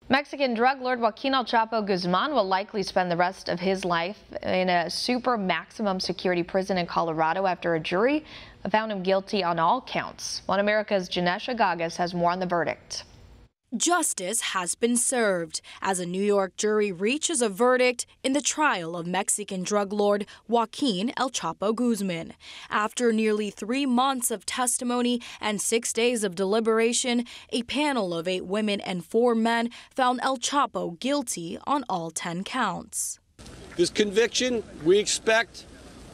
Mexican drug lord Joaquin El Chapo Guzman will likely spend the rest of his life in a super maximum security prison in Colorado after a jury found him guilty on all counts. One America's Jennesh Agagas has more on the verdict. Justice has been served as a New York jury reaches a verdict in the trial of Mexican drug lord Joaquin El Chapo Guzman. After nearly 3 months of testimony and 6 days of deliberation, a panel of 8 women and 4 men found El Chapo guilty on all 10 counts. This conviction, we expect,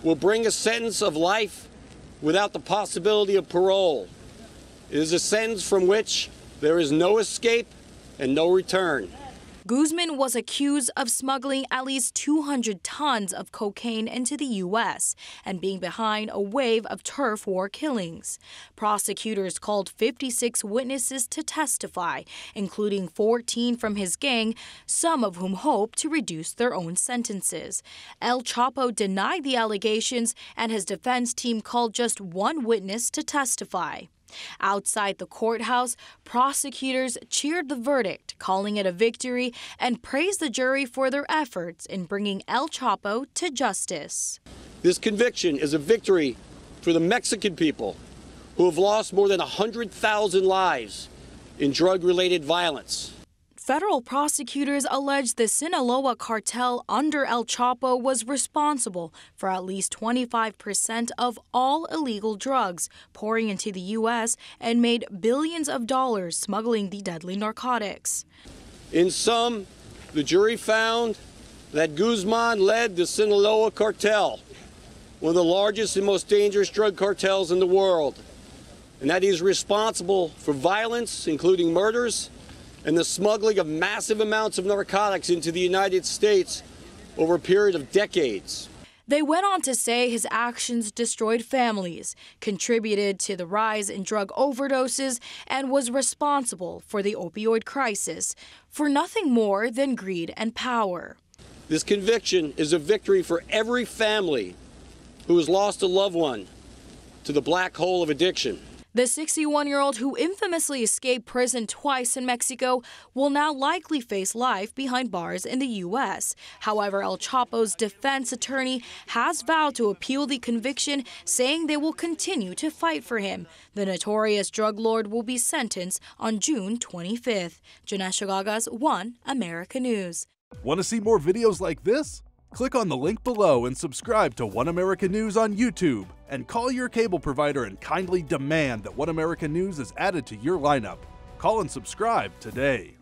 will bring a sentence of life without the possibility of parole. It is a sentence from which there is no escape and no return. Guzman was accused of smuggling at least 200 tons of cocaine into the U.S. and being behind a wave of turf war killings. Prosecutors called 56 witnesses to testify, including 14 from his gang, some of whom hope to reduce their own sentences. El Chapo denied the allegations, and his defense team called just one witness to testify. Outside the courthouse, prosecutors cheered the verdict, calling it a victory, and praised the jury for their efforts in bringing El Chapo to justice. This conviction is a victory for the Mexican people who have lost more than 100,000 lives in drug-related violence. Federal prosecutors allege the Sinaloa cartel under El Chapo was responsible for at least 25% of all illegal drugs pouring into the U.S. and made billions of dollars smuggling the deadly narcotics. In sum, the jury found that Guzman led the Sinaloa cartel, one of the largest and most dangerous drug cartels in the world, and that he's responsible for violence, including murders, and the smuggling of massive amounts of narcotics into the United States over a period of decades. They went on to say his actions destroyed families, contributed to the rise in drug overdoses, and was responsible for the opioid crisis, for nothing more than greed and power. This conviction is a victory for every family who has lost a loved one to the black hole of addiction. The 61-year-old, who infamously escaped prison twice in Mexico, will now likely face life behind bars in the U.S. However, El Chapo's defense attorney has vowed to appeal the conviction, saying they will continue to fight for him. The notorious drug lord will be sentenced on June 25th. Jennesh Agagas, One America News. Want to see more videos like this? Click on the link below and subscribe to One America News on YouTube. And call your cable provider and kindly demand that One America News is added to your lineup. Call and subscribe today.